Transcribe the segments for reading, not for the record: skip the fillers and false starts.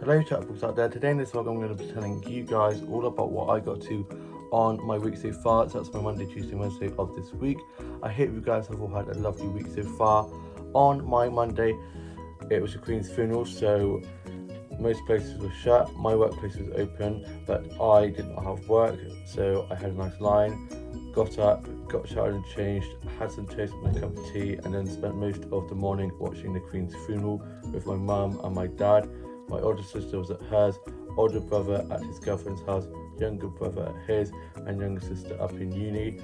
Hello chatbox out there. Today in this vlog I'm going to be telling you guys all about what I got to on my week so far. So that's my Monday, Tuesday, Wednesday of this week. I hope you guys have all had a lovely week so far. On my Monday it was the Queen's funeral, so most places were shut. My workplace was open, but I did not have work, so I had a nice line. Got up, got showered and changed, had some toast and a cup of tea, and then spent most of the morning watching the Queen's funeral with my mum and my dad. My older sister was at hers, older brother at his girlfriend's house, younger brother at his, and younger sister up in uni.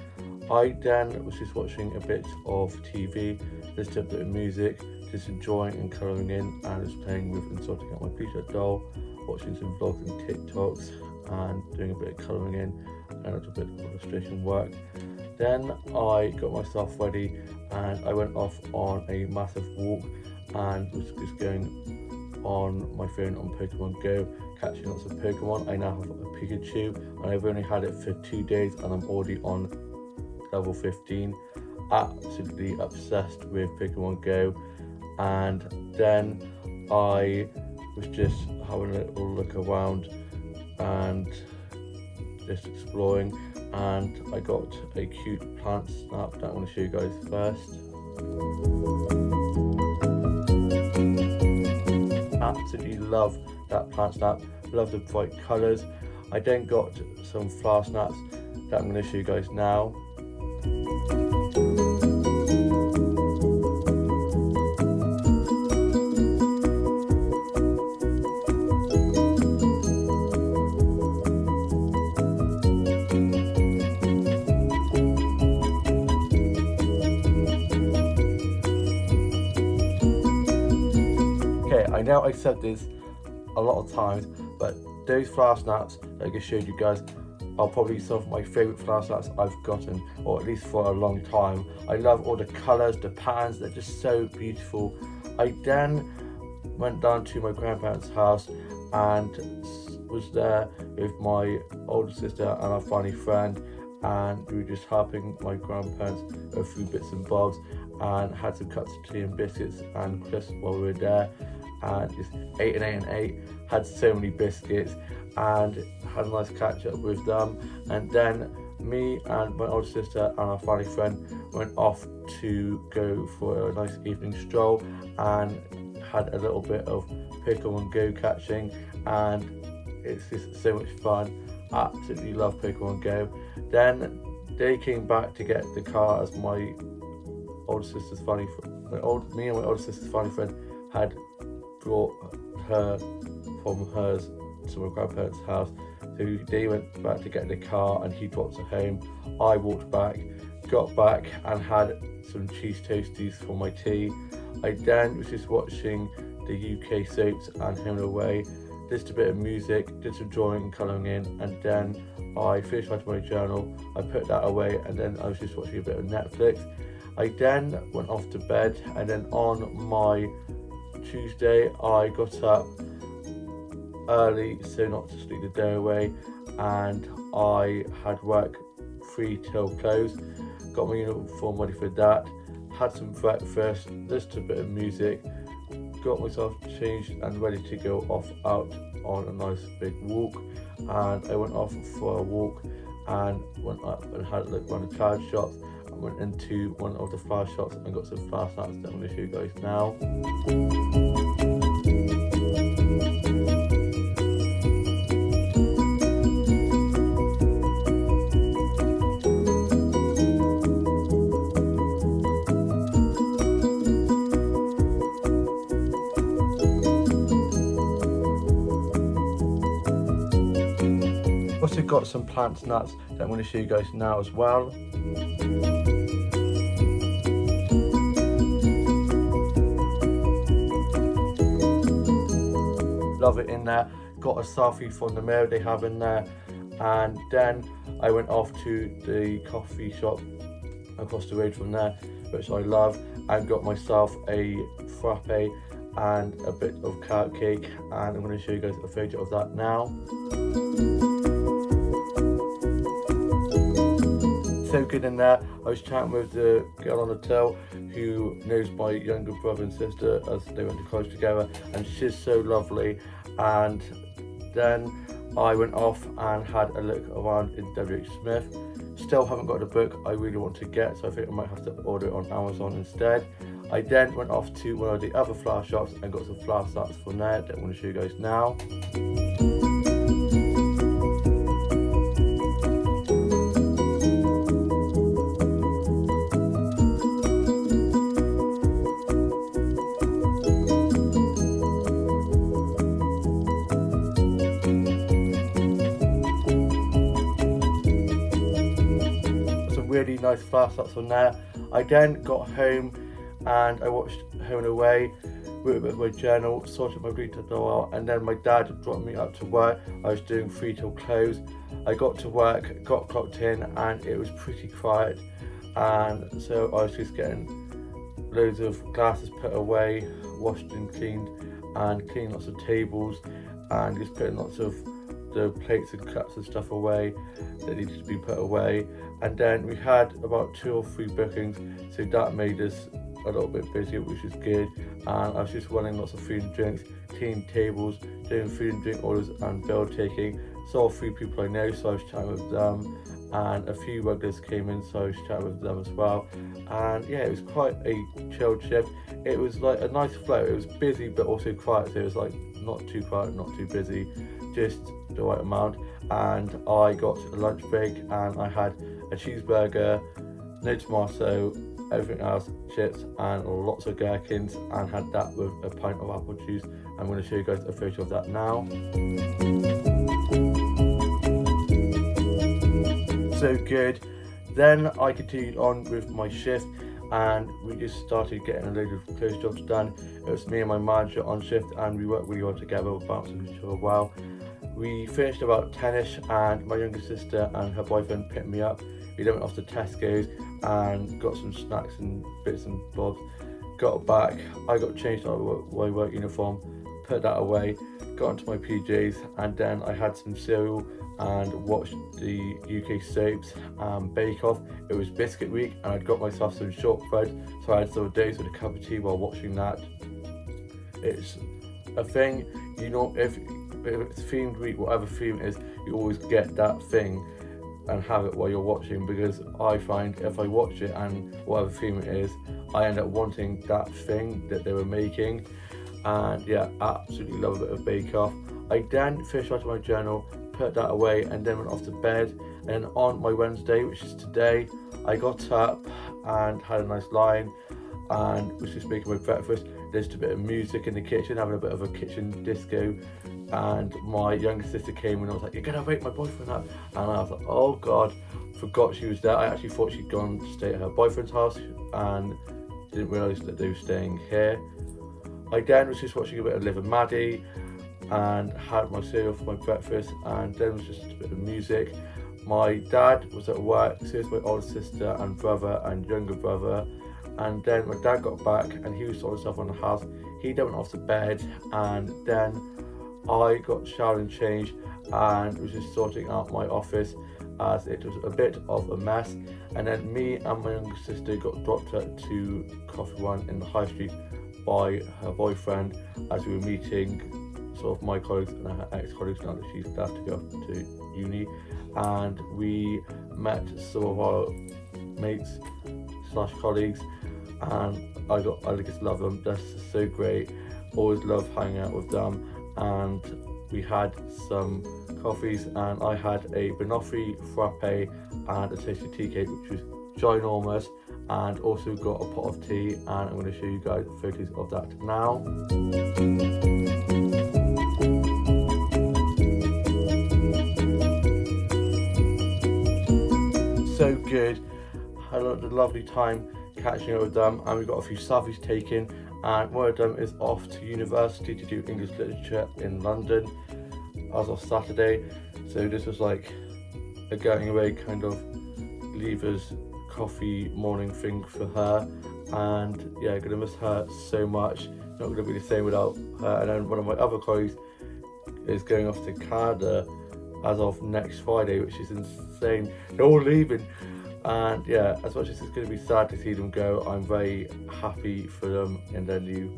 I then was just watching a bit of TV, listening to a bit of music, just enjoying and colouring in, and just playing with and sorting out my Peter doll, watching some vlogs and TikToks, and doing a bit of colouring in and a little bit of illustration work. Then I got myself ready and I went off on a massive walk and was just going on my phone on Pokemon Go, catching lots of Pokemon. I now have a Pikachu and I've only had it for 2 days and I'm already on level 15. Absolutely obsessed with Pokemon Go. And then I was just having a little look around and just exploring, and I got a cute plant snap that I want to show you guys first. Absolutely love that plant snap, love the bright colours. I then got some flower snaps that I'm going to show you guys now. I know I said this a lot of times, but those flower snaps that I just showed you guys are probably some of my favourite flower snaps I've gotten, or at least for a long time. I love all the colours, the patterns, they're just so beautiful. I then went down to my grandparents' house and was there with my older sister and our funny friend, and we were just helping my grandparents a few bits and bobs, and had some cups of tea and biscuits and crisps while we were there, and just ate and ate, had so many biscuits and had a nice catch up with them. And then me and my older sister and our family friend went off to go for a nice evening stroll and had a little bit of Pokemon Go catching, and it's just so much fun. Absolutely love Pokemon Go. Then they came back to get the car as my older sister's funny friend, me and my older sister's funny friend had brought her from hers to my grandparents' house. So they went back to get the car and he dropped her home. I walked back, got back and had some cheese toasties for my tea. I then was just watching the UK soaps and Home and Away, just a bit of music, did some drawing and colouring in, and then I finished my journal. I put that away and then I was just watching a bit of Netflix. I then went off to bed, and then on my Tuesday I got up early so not to sleep the day away, and I had work 3 till close. Got my uniform ready for that, had some breakfast, listened to a bit of music, got myself changed and ready to go off out on a nice big walk. And I went off for a walk and went up and had a look around the cloud shops. I went into one of the flower shops and got some flower snaps that I'm going to show you guys now. Also got some plant snaps that I'm going to show you guys now as well. Love it in there. Got a selfie from the mirror they have in there, and then I went off to the coffee shop across the road from there, which I love, and got myself a frappe and a bit of carrot cake, and I'm going to show you guys a photo of that now. So good in there. I was chatting with the girl on the till who knows my younger brother and sister as they went to college together, and she's so lovely. And then I went off and had a look around in WH Smith. Still haven't got the book I really want to get, so I think I might have to order it on Amazon instead. I then went off to one of the other flower shops and got some flower starts from there that I want to show you guys now. Really nice flower starts on there. I then got home and I watched Home and Away, wrote a bit of my journal, sorted my read to go out, and then my dad dropped me up to work. I was doing 3 till close. I got to work, got clocked in, and it was pretty quiet, and so I was just getting loads of glasses put away, washed and cleaned lots of tables, and just putting lots of the plates and cups and stuff away that needed to be put away. And then we had about 2 or 3 bookings, so that made us a little bit busier, which is good. And I was just running lots of food and drinks, cleaning tables, doing food and drink orders and bill taking. Saw 3 people I know, so I was chatting with them, and a few regulars came in, so I was chatting with them as well. And yeah, it was quite a chilled shift. It was like a nice flow. It was busy but also quiet, so it was like not too quiet, not too busy, just the right amount. And I got a lunch break and I had a cheeseburger, no tomato, everything else, chips and lots of gherkins, and had that with a pint of apple juice. I'm going to show you guys a photo of that now. So good. Then I continued on with my shift and we just started getting a load of close jobs done. It was me and my manager on shift and we worked really well together, bouncing each other well. We finished about 10ish and my younger sister and her boyfriend picked me up. We then went off to Tesco's and got some snacks and bits and bobs. Got back, I got changed out of my work uniform, put that away, got into my PJs, and then I had some cereal and watched the UK soaps and Bake Off. It was biscuit week and I'd got myself some shortbread, so I had some days with a cup of tea while watching that. It's a thing, you know, if it's themed week, whatever theme it is, you always get that thing and have it while you're watching, because I find if I watch it and whatever theme it is, I end up wanting that thing that they were making. And yeah, absolutely love a bit of Bake Off. I then finished writing my journal, put that away, and then went off to bed. And on my Wednesday, which is today, I got up and had a nice line and was just making my breakfast. There's a bit of music in the kitchen, having a bit of a kitchen disco, and my younger sister came and I was like, "You're gonna wake my boyfriend up," and I was like, oh god, forgot she was there. I actually thought she'd gone to stay at her boyfriend's house and didn't realise that they were staying here. I then was just watching a bit of Liv and Maddie and had my cereal for my breakfast, and then was just a bit of music. My dad was at work, so was my older sister and brother and younger brother. And then my dad got back and he was sorting stuff on the house. He then went off to bed, and then I got showered and changed and was just sorting out my office as it was a bit of a mess. And then me and my younger sister got dropped up to Coffee One in the High Street by her boyfriend as we were meeting sort of my colleagues and her ex-colleagues now that she's left to go to uni. And we met some of our mates / colleagues, and I just love them. They're so great. Always love hanging out with them. And we had some coffees, and I had a banoffee frappe and a tasty tea cake, which was ginormous, and also got a pot of tea, and I'm going to show you guys photos of that now. So good. Had a lovely time catching up with them, and we got a few selfies taken, and one of them is off to university to do English literature in London as of Saturday. So this was like a going away kind of leavers coffee morning thing for her, and yeah, gonna miss her so much. Not gonna be the same without her. And then one of my other colleagues is going off to Canada as of next Friday, which is insane. They're all leaving. And yeah, as much as it's going to be sad to see them go, I'm very happy for them in their new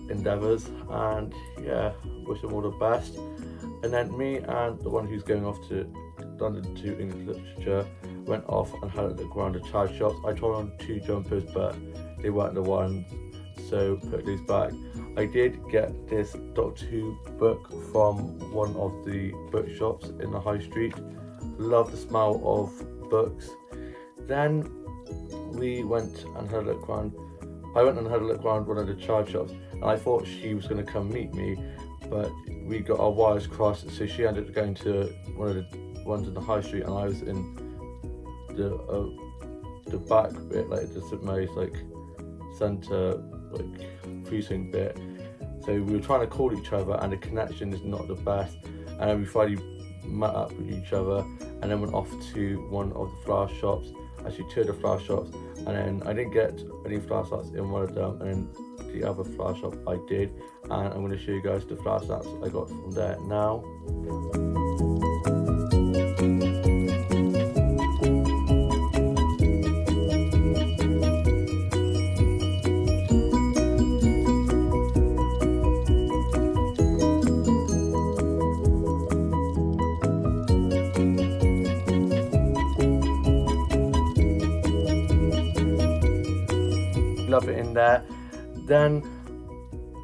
endeavours, and yeah, wish them all the best. And then me and the one who's going off to London to English literature went off and had a look around the charity shops. I tried on 2 jumpers, but they weren't the ones, so put these back. I did get this Doctor Who book from one of the bookshops in the high street. Love the smell of books. Then we went and had a look around. I went and had a look around one of the charity shops, and I thought she was going to come meet me, but we got our wires crossed, so she ended up going to one of the ones in the high street, and I was in the back bit, like the St Mary's like centre, like precinct bit. So we were trying to call each other, and the connection is not the best. And then we finally met up with each other, and then went off to one of the flower shops. Actually, 2 of the flower shops, and then I didn't get any flower snaps in one of them, and then the other flower shop I did. And I'm going to show you guys the flower snaps I got from there now. Love it in there. Then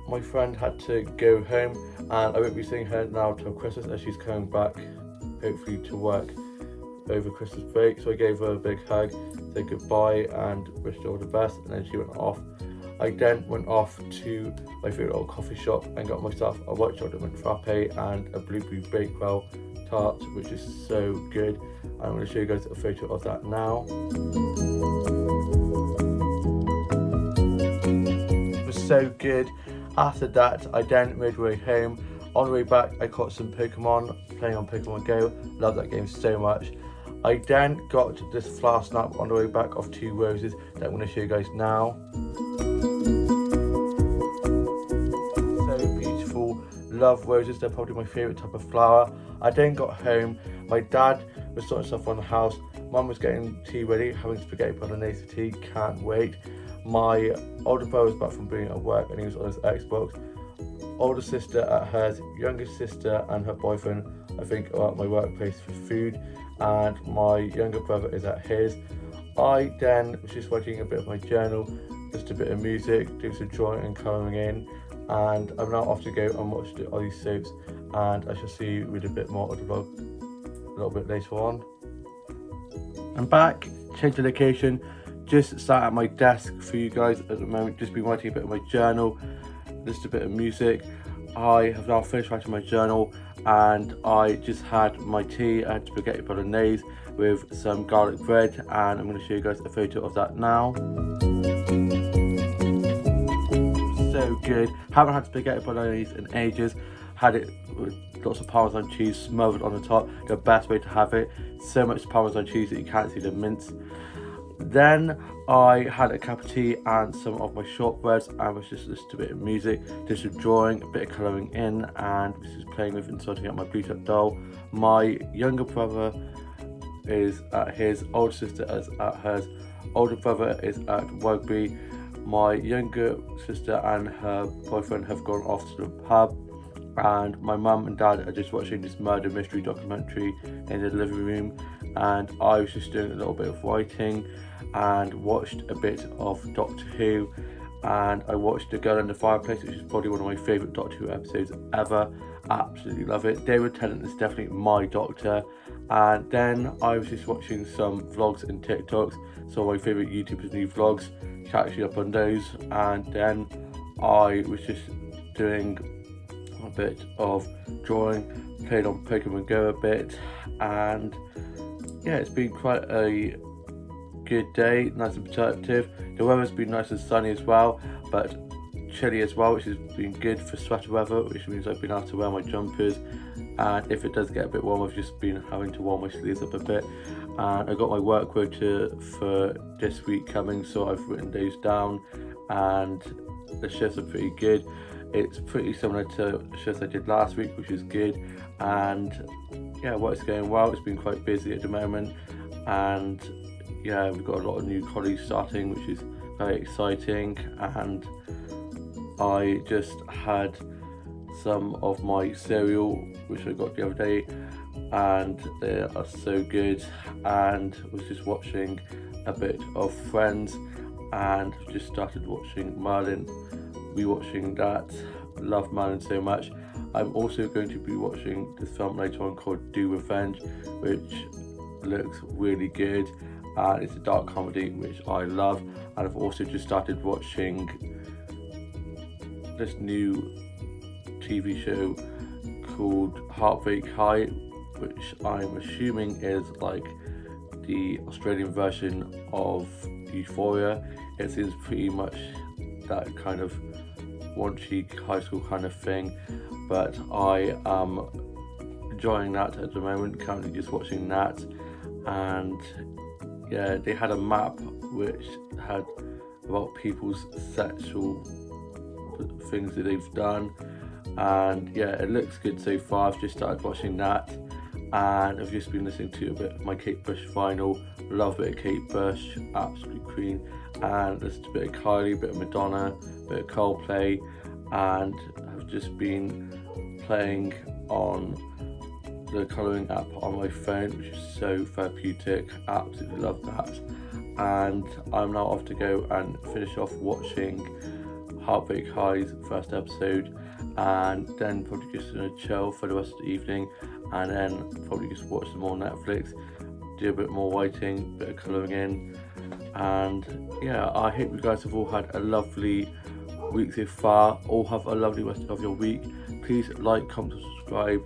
my friend had to go home, and I won't be seeing her now till Christmas, as she's coming back hopefully to work over Christmas break. So I gave her a big hug, said goodbye and wished her all the best, and then she went off. I then went off to my favourite old coffee shop and got myself a white chocolate mint frappe and a blueberry bakewell tart, which is so good. I'm going to show you guys a photo of that now. So good. After that, I then made my way home. On the way back, I caught some Pokemon, playing on Pokemon Go. Love that game so much. I then got this flower snap on the way back of 2 roses that I'm going to show you guys now. So beautiful. Love roses. They're probably my favourite type of flower. I then got home. My dad was sorting stuff on the house. Mum was getting tea ready, having spaghetti bolognese for tea. Can't wait. My older brother was back from being at work, and he was on his Xbox. Older sister at hers, younger sister and her boyfriend, I think, are at my workplace for food, and my younger brother is at his. I then was just writing a bit of my journal, just a bit of music, doing some drawing and colouring in, and I'm now off to go and watch the Aussie soaps, and I shall see you with a bit more of the vlog a little bit later on. I'm back, changed the location. Just sat at my desk for you guys at the moment, just been writing a bit of my journal, just a bit of music. I have now finished writing my journal, and I just had my tea. I had spaghetti bolognese with some garlic bread, and I'm going to show you guys a photo of that now. So good. Haven't had spaghetti bolognese in ages. Had it with lots of Parmesan cheese smothered on the top. The best way to have it. So much Parmesan cheese that you can't see the mince. Then I had a cup of tea and some of my shortbreads, and was just listening to a bit of music, did some drawing, a bit of colouring in, and was just playing with and sorting out my Bluetooth doll. My younger brother is at his, older sister is at hers, older brother is at rugby. My younger sister and her boyfriend have gone off to the pub, and my mum and dad are just watching this murder mystery documentary in the living room, and I was just doing a little bit of writing and watched a bit of Doctor Who, and I watched The Girl in the Fireplace, which is probably one of my favourite Doctor Who episodes ever. Absolutely love it. David Tennant is definitely my Doctor. And then I was just watching some vlogs and TikToks, some of my favourite YouTubers' new vlogs, catching up on those, and then I was just doing a bit of drawing, played on Pokemon Go a bit, and yeah, it's been quite a good day, nice and productive. The weather's been nice and sunny as well, but chilly as well, which has been good for sweater weather, which means I've been able to wear my jumpers, and if it does get a bit warm, I've just been having to warm my sleeves up a bit. And I got my work quota for this week coming, so I've written those down, and the shifts are pretty good. It's pretty similar to the shifts I did last week, which is good, and yeah, work's going well. It's been quite busy at the moment, and yeah, we've got a lot of new colleagues starting, which is very exciting. And I just had some of my cereal, which I got the other day, and they are so good. And was just watching a bit of Friends, and just started watching Merlin, rewatching that. Love Merlin so much. I'm also going to be watching this film later on called Do Revenge, which looks really good, and it's a dark comedy which I love. And I've also just started watching this new TV show called Heartbreak High, which I'm assuming is like the Australian version of Euphoria. It seems pretty much that kind of raunchy high school kind of thing, but I am enjoying that at the moment, currently just watching that. And yeah, they had a map which had about people's sexual things that they've done, and yeah, it looks good so far. I've just started watching that, and I've just been listening to a bit of my Kate Bush vinyl. Love a bit of Kate Bush, absolute queen. And listened to a bit of Kylie, a bit of Madonna, a bit of Coldplay, and I've just been playing on the colouring app on my phone, which is so therapeutic. Absolutely love that. And I'm now off to go and finish off watching Heartbreak High's first episode, and then probably just gonna chill for the rest of the evening, and then probably just watch some more Netflix, do a bit more writing, a bit of colouring in. And yeah, I hope you guys have all had a lovely week so far. All have a lovely rest of your week. Please like, comment, subscribe,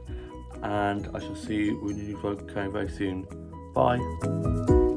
and I shall see you with a new vlog coming very soon. Bye.